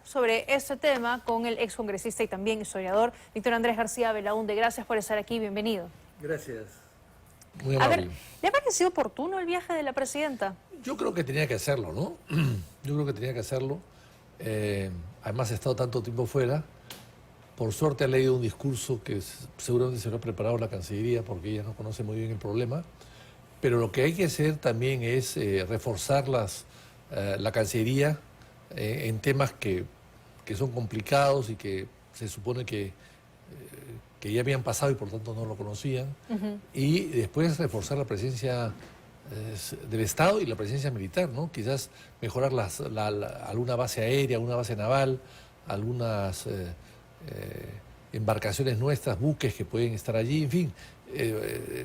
sobre este tema con el excongresista y también historiador Víctor Andrés García Belaúnde. Gracias por estar aquí, bienvenido. Gracias. Muy amable. A ver, ¿le ha parecido oportuno el viaje de la presidenta? Yo creo que tenía que hacerlo, ¿no? Yo creo que tenía que hacerlo. Además, ha estado tanto tiempo fuera. Por suerte ha leído un discurso que seguramente se lo ha preparado la Cancillería porque ella no conoce muy bien el problema. Pero lo que hay que hacer también es reforzar la Cancillería en temas que son complicados y que se supone que ya habían pasado y por tanto no lo conocían. Y después reforzar la presencia del Estado y la presencia militar, ¿no? Quizás mejorar alguna base aérea, alguna base naval, algunas embarcaciones nuestras, buques que pueden estar allí, en fin.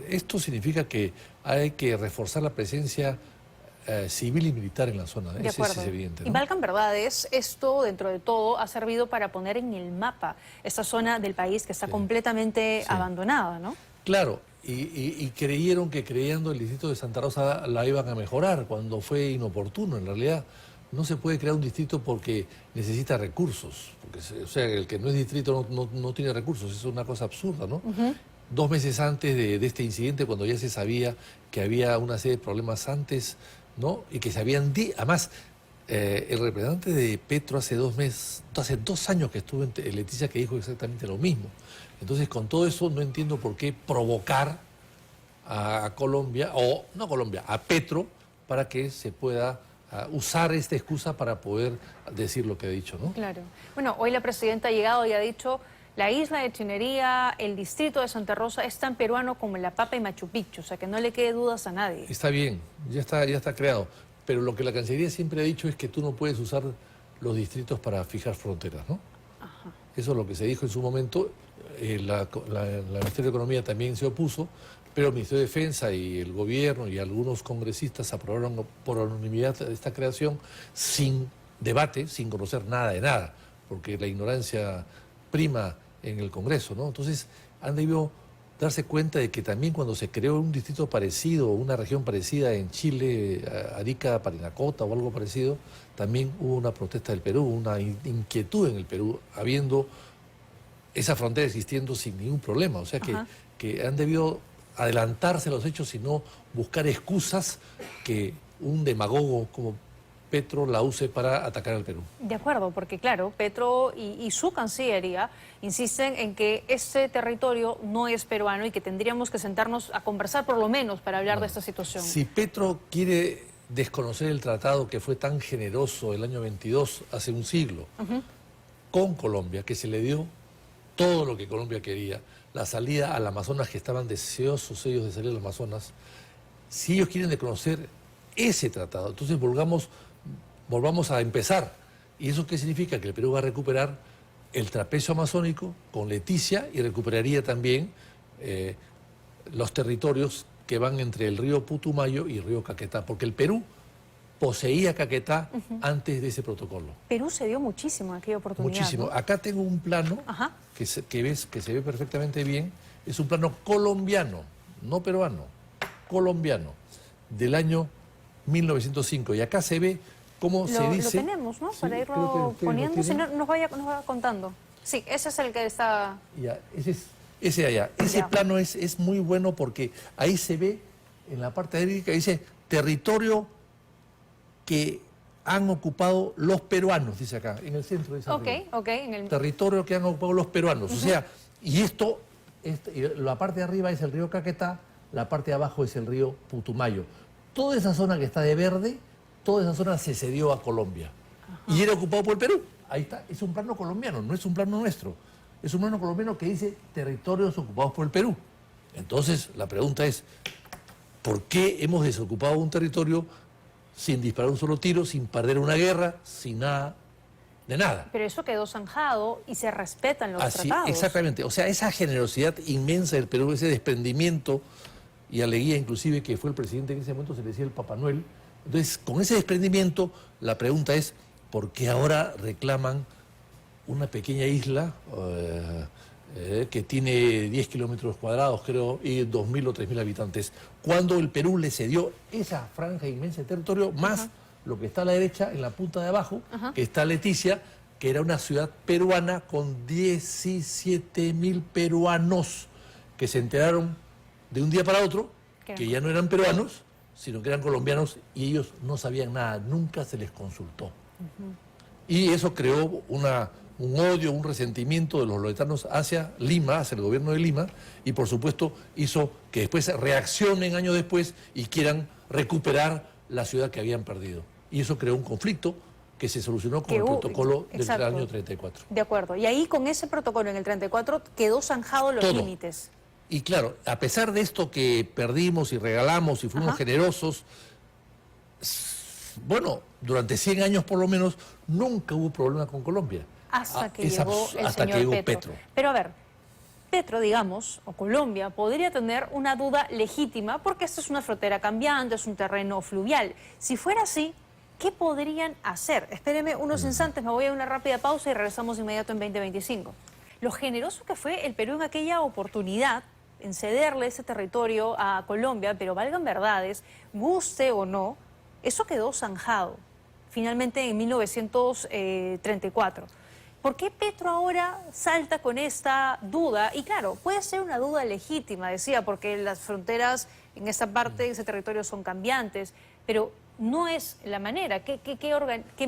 Esto significa que hay que reforzar la presencia civil y militar en la zona. De acuerdo. Eso es evidente, ¿no? Y Balkan Verdades, esto dentro de todo ha servido para poner en el mapa esta zona del país que está completamente abandonada, ¿no? Claro, y creyeron que creando el distrito de Santa Rosa la iban a mejorar cuando fue inoportuno. En realidad no se puede crear un distrito porque necesita recursos. Porque, o sea, el que no es distrito no tiene recursos, es una cosa absurda, ¿no? 2 meses antes de este incidente, cuando ya se sabía que había una serie de problemas antes, ¿no? Y que se habían... Además, el representante de Petro hace 2 años que estuvo en Leticia, que dijo exactamente lo mismo. Entonces, con todo eso, no entiendo por qué provocar a Colombia, o no Colombia, a Petro, para que se pueda usar esta excusa para poder decir lo que ha dicho, ¿no? Claro. Bueno, hoy la presidenta ha llegado y ha dicho... La isla de Chinería, el distrito de Santa Rosa es tan peruano como La Papa y Machu Picchu, o sea que no le quede dudas a nadie. Está bien, ya está creado, pero lo que la Cancillería siempre ha dicho es que tú no puedes usar los distritos para fijar fronteras, ¿no? Ajá. Eso es lo que se dijo en su momento, la Ministerio de Economía también se opuso, pero el Ministerio de Defensa y el gobierno y algunos congresistas aprobaron por unanimidad esta creación sin debate, sin conocer nada de nada, porque la ignorancia prima en el Congreso, ¿no? Entonces han debido darse cuenta de que también cuando se creó un distrito parecido, una región parecida en Chile, Arica, Parinacota o algo parecido, también hubo una protesta del Perú, una inquietud en el Perú, habiendo esa frontera existiendo sin ningún problema. O sea que han debido adelantarse a los hechos y no buscar excusas que un demagogo como Petro la use para atacar al Perú. De acuerdo, porque claro, Petro y su Cancillería insisten en que este territorio no es peruano y que tendríamos que sentarnos a conversar por lo menos para hablar de esta situación. Si Petro quiere desconocer el tratado que fue tan generoso el año 22, hace un siglo, con Colombia, que se le dio todo lo que Colombia quería, la salida al Amazonas, que estaban deseosos ellos de salir al Amazonas, si ellos quieren desconocer ese tratado, entonces volvamos a empezar. ¿Y eso qué significa? Que el Perú va a recuperar el trapecio amazónico con Leticia y recuperaría también los territorios que van entre el río Putumayo y el río Caquetá, porque el Perú poseía Caquetá antes de ese protocolo. Perú se dio muchísimo en aquella oportunidad. Muchísimo. ¿No? Acá tengo un plano que se ve perfectamente bien. Es un plano colombiano, no peruano, colombiano, del año 1905. Y acá se ve cómo se dice... Lo tenemos, ¿no? Sí, para irlo poniendo, si no nos vaya contando. Sí, ese es el que está... Ya, ese allá. Ese plano es muy bueno porque ahí se ve, en la parte aérea, dice territorio que han ocupado los peruanos, dice acá, en el centro de esa en el territorio que han ocupado los peruanos. O sea, y la parte de arriba es el río Caquetá, la parte de abajo es el río Putumayo. Toda esa zona que está de verde, toda esa zona se cedió a Colombia. Y era ocupado por el Perú. Ahí está, es un plano colombiano, no es un plano nuestro. Es un plano colombiano que dice territorios ocupados por el Perú. Entonces, la pregunta es, ¿por qué hemos desocupado un territorio sin disparar un solo tiro, sin perder una guerra, sin nada de nada? Pero eso quedó zanjado y se respetan los tratados. Exactamente. O sea, esa generosidad inmensa del Perú, ese desprendimiento y alegría inclusive que fue el presidente en ese momento, se le decía el Papá Noel. Entonces, con ese desprendimiento, la pregunta es, ¿por qué ahora reclaman una pequeña isla que tiene 10 kilómetros cuadrados, creo, y 2.000 o 3.000 habitantes, cuando el Perú le cedió esa franja inmensa de territorio, más lo que está a la derecha, en la punta de abajo, que está Leticia, que era una ciudad peruana con 17.000 peruanos que se enteraron de un día para otro que ya no eran peruanos, sino que eran colombianos y ellos no sabían nada, nunca se les consultó. Y eso creó un odio, un resentimiento de los loretanos hacia Lima, hacia el gobierno de Lima, y por supuesto hizo que después reaccionen años después y quieran recuperar la ciudad que habían perdido. Y eso creó un conflicto que se solucionó con el protocolo del año 34. De acuerdo. Y ahí con ese protocolo en el 34 quedó zanjado los límites. Y claro, a pesar de esto que perdimos y regalamos y fuimos generosos, bueno, durante 100 años por lo menos nunca hubo problema con Colombia. Hasta que llegó el señor Petro. Pero a ver, Petro, digamos, o Colombia, podría tener una duda legítima porque esta es una frontera cambiante, es un terreno fluvial. Si fuera así, ¿qué podrían hacer? Espéreme unos instantes, me voy a una rápida pausa y regresamos inmediato en 2025. Lo generoso que fue el Perú en aquella oportunidad en cederle ese territorio a Colombia, pero valgan verdades, guste o no, eso quedó zanjado finalmente en 1934. ¿Por qué Petro ahora salta con esta duda? Y claro, puede ser una duda legítima, decía, porque las fronteras en esta parte, en ese territorio son cambiantes, pero no es la manera. ¿Qué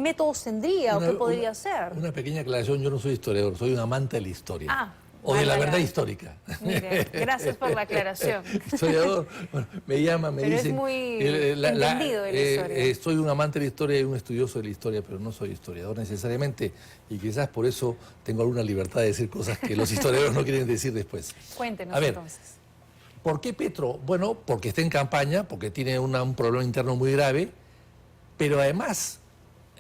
métodos tendría o qué podría hacer? Una pequeña aclaración, yo no soy historiador, soy un amante de la historia. O de la verdad histórica. Mire, gracias por la aclaración. Historiador, bueno, me llaman, me dicen... Pero es muy entendido de la historia. Soy un amante de la historia y un estudioso de la historia, pero no soy historiador necesariamente. Y quizás por eso tengo alguna libertad de decir cosas que los historiadores no quieren decir después. Cuéntenos entonces. ¿Por qué Petro? Bueno, porque está en campaña, porque tiene un problema interno muy grave, pero además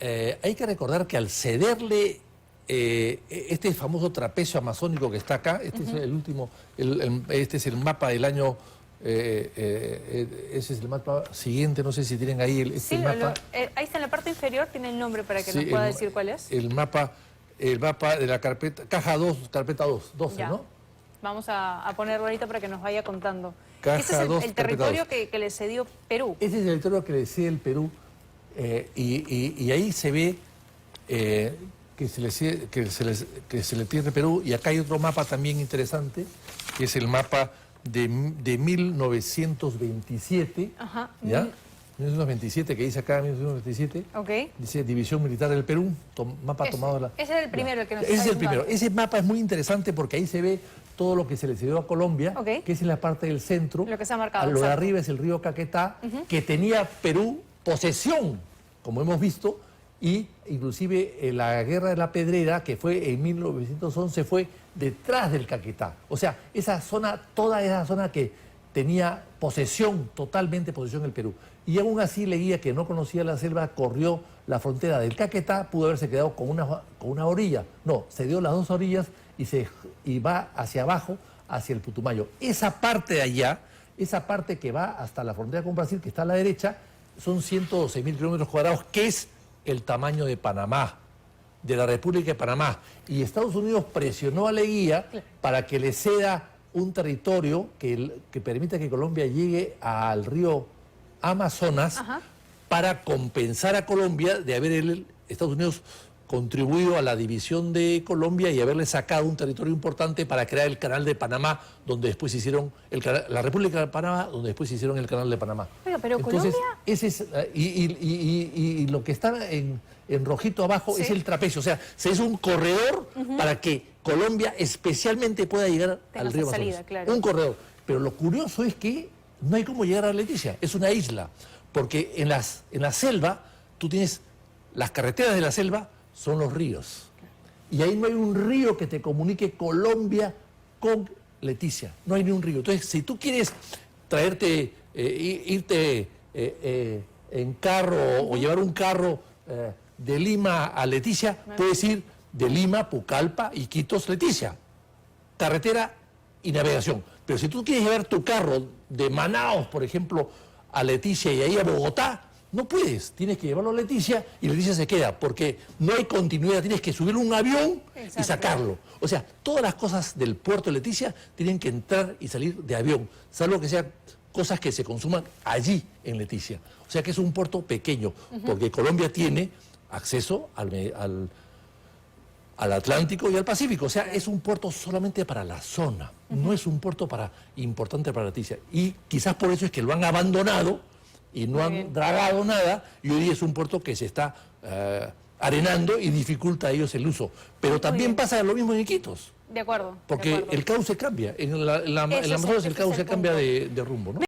hay que recordar que al cederle... este famoso trapecio amazónico que está acá, este es el último, este es el mapa del año, ese es el mapa siguiente, no sé si tienen ahí el mapa. Ahí está en la parte inferior, tiene el nombre para que nos pueda decir cuál es. El mapa de la carpeta, caja 2, carpeta 2, 12, ya. ¿No? Vamos a ponerlo ahorita para que nos vaya contando. Caja Ese es 2, el territorio que le cedió Perú. Ese es el territorio que le cede el Perú, y ahí se ve... que se le tiene Perú, y acá hay otro mapa también interesante, que es el mapa de 1927, ¿ya? 1927, que dice acá 1927, dice División Militar del Perú, mapa tomado de la... Ese es el primero, el que nos Ese es el primero. Ese mapa es muy interesante porque ahí se ve todo lo que se le cedió a Colombia, que es en la parte del centro. Lo que se ha marcado. Lo de arriba es el río Caquetá, que tenía Perú posesión, como hemos visto, y inclusive la Guerra de la Pedrera, que fue en 1911, fue detrás del Caquetá. O sea, esa zona, toda esa zona que tenía posesión, totalmente posesión del Perú. Y aún así leía que no conocía la selva, corrió la frontera del Caquetá, pudo haberse quedado con una orilla. No, se dio las dos orillas y va hacia abajo, hacia el Putumayo. Esa parte de allá, esa parte que va hasta la frontera con Brasil, que está a la derecha, son 112.000 kilómetros cuadrados, que es el tamaño de Panamá, de la República de Panamá. Y Estados Unidos presionó a Leguía para que le ceda un territorio que permita que Colombia llegue al río Amazonas, para compensar a Colombia de haber Estados Unidos contribuido a la división de Colombia y haberle sacado un territorio importante para crear el Canal de Panamá, donde después hicieron la República de Panamá, donde después hicieron el Canal de Panamá. Oiga, pero entonces, Colombia... ese es, y lo que está en rojito abajo es el trapecio. O sea, se hizo un corredor para que Colombia especialmente pueda llegar al río Amazonas. Un corredor. Pero lo curioso es que no hay cómo llegar a Leticia. Es una isla. Porque en la selva, tú tienes las carreteras de la selva, son los ríos. Y ahí no hay un río que te comunique Colombia con Leticia. No hay ni un río. Entonces, si tú quieres traerte, irte en carro o llevar un carro de Lima a Leticia, puedes ir de Lima, Pucallpa, Iquitos, Leticia. Carretera y navegación. Pero si tú quieres llevar tu carro de Manaos, por ejemplo, a Leticia y ahí a Bogotá, no puedes, tienes que llevarlo a Leticia y Leticia se queda, porque no hay continuidad, tienes que subir un avión y sacarlo. O sea, todas las cosas del puerto de Leticia tienen que entrar y salir de avión, salvo que sean cosas que se consuman allí en Leticia. O sea que es un puerto pequeño, porque Colombia tiene acceso al Atlántico y al Pacífico. O sea, es un puerto solamente para la zona, no es un puerto importante para Leticia. Y quizás por eso es que lo han abandonado y no han dragado nada, y hoy día es un puerto que se está arenando y dificulta a ellos el uso. Pero también pasa lo mismo en Iquitos. De acuerdo. Porque el cauce cambia. En la Amazonas el cauce cambia de rumbo, ¿no?